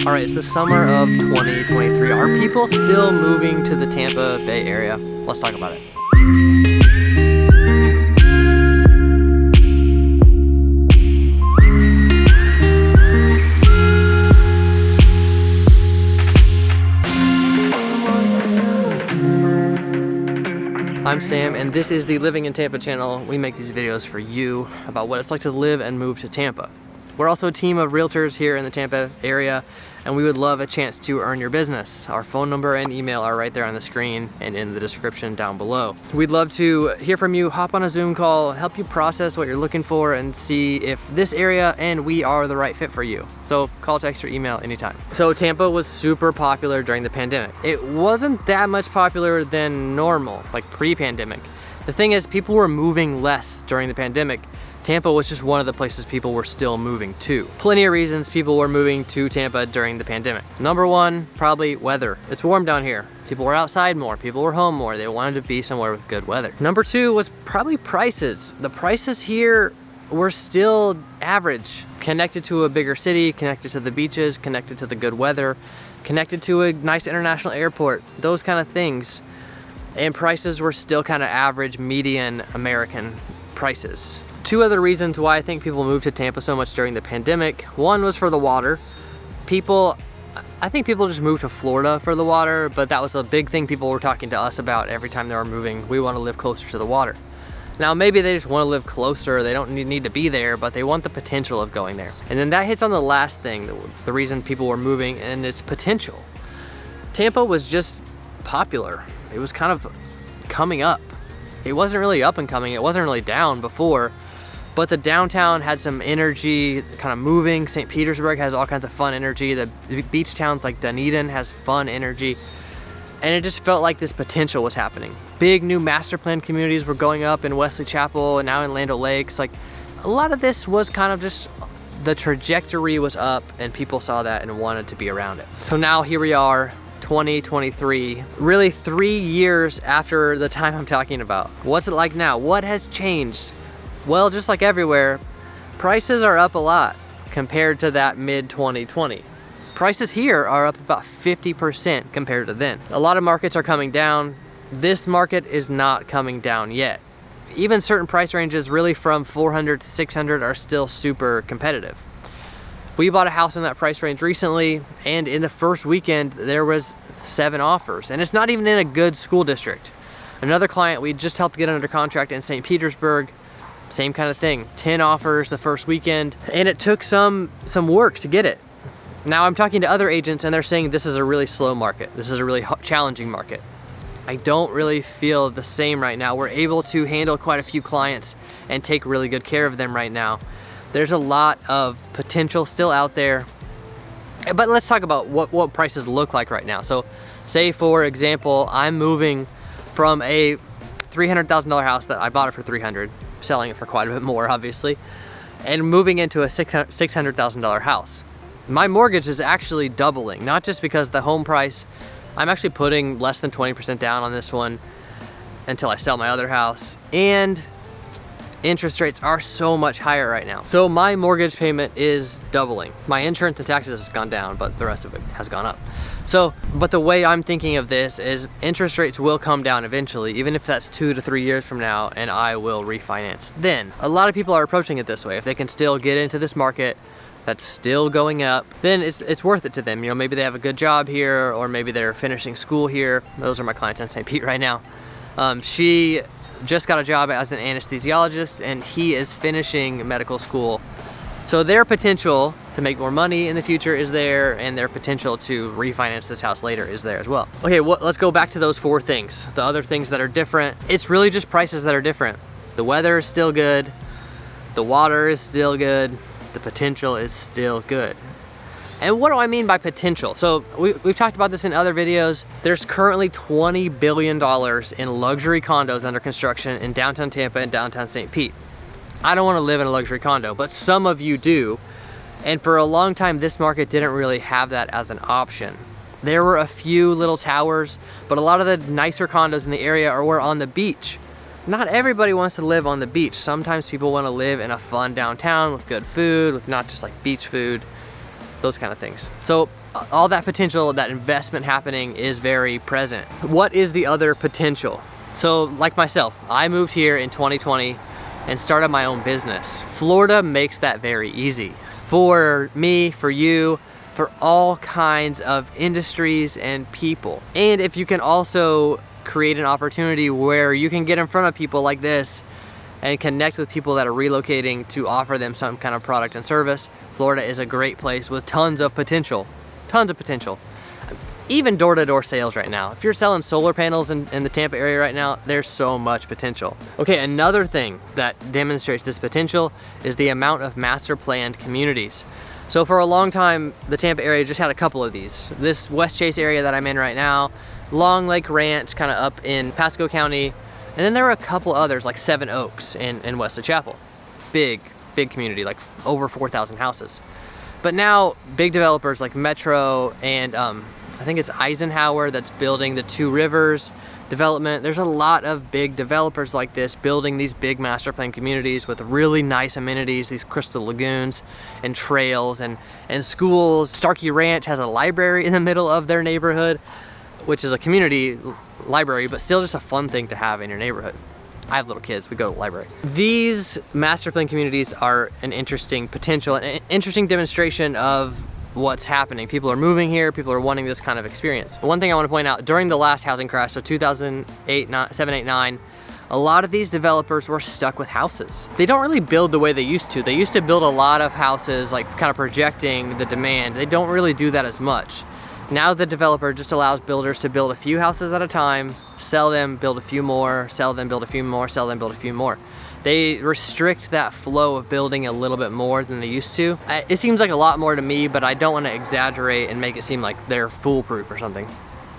All right, it's the summer of 2023. Are people still moving to the Tampa Bay area? Let's talk about it. I'm Sam, and this is the Living in Tampa channel. We make these videos for you about what it's like to live and move to Tampa. We're also a team of realtors here in the Tampa area, and we would love a chance to earn your business. Our phone number and email are right there on the screen and in the description down below. We'd love to hear from you, hop on a Zoom call, help you process what you're looking for, and see if this area and we are the right fit for you. So call, text, or email anytime. So Tampa was super popular during the pandemic. It wasn't that much popular than normal, like pre-pandemic. The thing is, people were moving less during the pandemic. Tampa was just one of the places people were still moving to. Plenty of reasons people were moving to Tampa during the pandemic. Number one, probably weather. It's warm down here. People were outside more, people were home more. They wanted to be somewhere with good weather. Number two was probably prices. The prices here were still average, connected to a bigger city, connected to the beaches, connected to the good weather, connected to a nice international airport, those kind of things. And prices were still kind of average, median American prices. Two other reasons why I think people moved to Tampa so much during the pandemic. One was for the water. I think people just moved to Florida for the water, but that was a big thing people were talking to us about every time they were moving. We want to live closer to the water. Now, maybe they just want to live closer. They don't need to be there, but they want the potential of going there. And then that hits on the last thing, the reason people were moving, and it's potential. Tampa was just popular. It was kind of coming up. It wasn't really up and coming. It wasn't really down before. But the downtown had some energy, kind of moving. St. Petersburg has all kinds of fun energy. The beach towns like Dunedin has fun energy. And it just felt like this potential was happening. Big new master plan communities were going up in Wesley Chapel and now in Land O'Lakes. Like, a lot of this was kind of just, the trajectory was up and people saw that and wanted to be around it. So now here we are, 2023, really 3 years after the time I'm talking about. What's it like now? What has changed? Well, just like everywhere, prices are up a lot compared to that mid-2020. Prices here are up about 50% compared to then. A lot of markets are coming down. This market is not coming down yet. Even certain price ranges really from 400 to 600 are still super competitive. We bought a house in that price range recently, and in the first weekend, there was 7 offers, and it's not even in a good school district. Another client we just helped get under contract in St. Petersburg, same kind of thing, 10 offers the first weekend, and it took some work to get it. Now I'm talking to other agents and they're saying this is a really slow market. This is a really challenging market. I don't really feel the same right now. We're able to handle quite a few clients and take really good care of them right now. There's a lot of potential still out there. But let's talk about what prices look like right now. So say, for example, I'm moving from a $300,000 house that I bought it for $300,000, selling it for quite a bit more, obviously, and moving into a $600,000 house. My mortgage is actually doubling, not just because the home price, I'm actually putting less than 20% down on this one until I sell my other house, and interest rates are so much higher right now. So my mortgage payment is doubling. My insurance and taxes has gone down, but the rest of it has gone up. So, but the way I'm thinking of this is interest rates will come down eventually, even if that's 2 to 3 years from now, and I will refinance then. A lot of people are approaching it this way. If they can still get into this market that's still going up, then it's worth it to them. You know, maybe they have a good job here, or maybe they're finishing school here. Those are my clients in St. Pete right now. She just got a job as an anesthesiologist, and he is finishing medical school. So their potential to make more money in the future is there, and their potential to refinance this house later is there as well. Okay, let's go back to those 4 things. The other things that are different, it's really just prices that are different. The weather is still good. The water is still good. The potential is still good. And what do I mean by potential? So we've talked about this in other videos. There's currently $20 billion in luxury condos under construction in downtown Tampa and downtown St. Pete. I don't want to live in a luxury condo, but some of you do. And for a long time, this market didn't really have that as an option. There were a few little towers, but a lot of the nicer condos in the area were on the beach. Not everybody wants to live on the beach. Sometimes people want to live in a fun downtown with good food, with not just like beach food. those kind of things. So all that potential, that investment happening is very present. What is the other potential? So like myself, I moved here in 2020 and started my own business. Florida makes that very easy for me, for you, for all kinds of industries and people. And if you can also create an opportunity where you can get in front of people like this and connect with people that are relocating to offer them some kind of product and service, Florida is a great place with tons of potential. Tons of potential. Even door-to-door sales right now. If you're selling solar panels in the Tampa area right now, there's so much potential. Okay, another thing that demonstrates this potential is the amount of master planned communities. So for a long time, the Tampa area just had a couple of these. This West Chase area that I'm in right now, Long Lake Ranch, kind of up in Pasco County, and then there were a couple others like Seven Oaks in Wesley Chapel. Big community, like over 4,000 houses. But now big developers like Metro and I think it's Eisenhower that's building the Two Rivers development. There's a lot of big developers like this building these big master plan communities with really nice amenities, these crystal lagoons and trails and schools. Starkey Ranch has a library in the middle of their neighborhood, which is a community library, but still just a fun thing to have in your neighborhood. I have little kids, we go to the library. These master plan communities are an interesting potential, an interesting demonstration of what's happening. People are moving here, people are wanting this kind of experience. One thing I want to point out, during the last housing crash, so 2008, 7, 8, 9, a lot of these developers were stuck with houses. They don't really build the way they used to. They used to build a lot of houses, like kind of projecting the demand. They don't really do that as much. Now the developer just allows builders to build a few houses at a time, sell them, build a few more, sell them, build a few more, sell them, build a few more. They restrict that flow of building a little bit more than they used to. It seems like a lot more to me, but I don't want to exaggerate and make it seem like they're foolproof or something.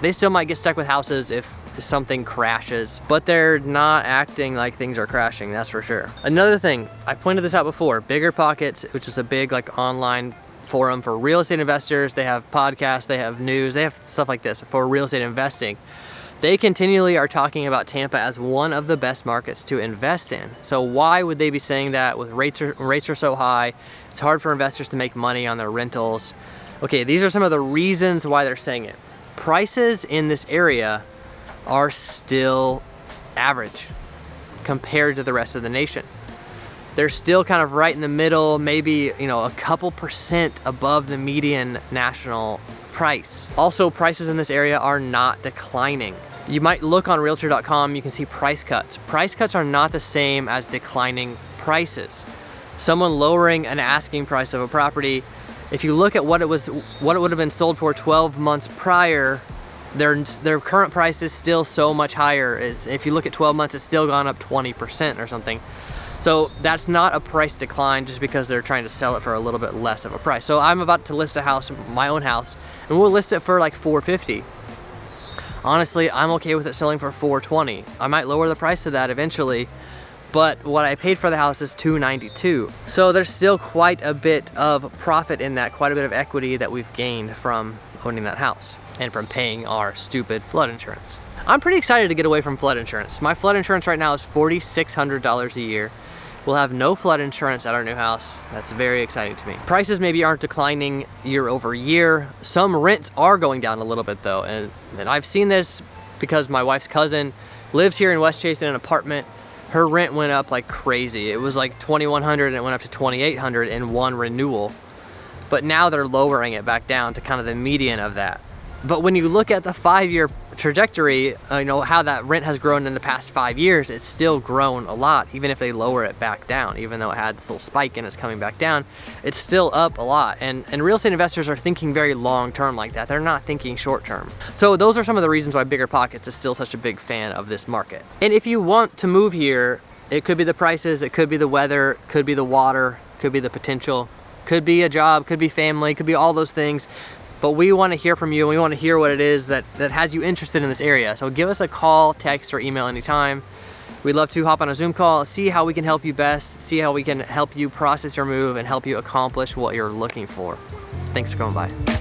They still might get stuck with houses if something crashes, but they're not acting like things are crashing, that's for sure. Another thing, I pointed this out before, Bigger Pockets, which is a big like online forum for real estate investors. They have podcasts, they have news, they have stuff like this for real estate investing. They continually are talking about Tampa as one of the best markets to invest in. So why would they be saying that with rates are so high? It's hard for investors to make money on their rentals. Okay, these are some of the reasons why they're saying it. Prices in this area are still average compared to the rest of the nation. They're still kind of right in the middle, maybe, you know, a couple percent above the median national price. Also, prices in this area are not declining. You might look on realtor.com, you can see price cuts. Price cuts are not the same as declining prices. Someone lowering an asking price of a property, if you look at what it would have been sold for 12 months prior, their current price is still so much higher. If you look at 12 months, it's still gone up 20% or something. So that's not a price decline just because they're trying to sell it for a little bit less of a price. So I'm about to list a house, my own house, and we'll list it for like $450. Honestly, I'm okay with it selling for $420. I might lower the price of that eventually, but what I paid for the house is $292. So there's still quite a bit of profit in that, quite a bit of equity that we've gained from owning that house and from paying our stupid flood insurance. I'm pretty excited to get away from flood insurance. My flood insurance right now is $4,600 a year. We'll have no flood insurance at our new house. That's very exciting to me. Prices maybe aren't declining year over year. Some rents are going down a little bit though. And I've seen this because my wife's cousin lives here in West Chase in an apartment. Her rent went up like crazy. It was like $2,100 and it went up to $2,800 in one renewal. But now they're lowering it back down to kind of the median of that. But when you look at the 5-year trajectory, you know, how that rent has grown in the past 5 years, it's still grown a lot, even if they lower it back down. Even though it had this little spike and it's coming back down, it's still up a lot. And real estate investors are thinking very long term like that. They're not thinking short term. So those are some of the reasons why Bigger Pockets is still such a big fan of this market. And if you want to move here, it could be the prices, it could be the weather, it could be the water, it could be the potential, could be a job, could be family, could be all those things. But we want to hear from you, and we want to hear what it is that has you interested in this area. So give us a call, text, or email anytime. We'd love to hop on a Zoom call, see how we can help you best, see how we can help you process your move and help you accomplish what you're looking for. Thanks for coming by.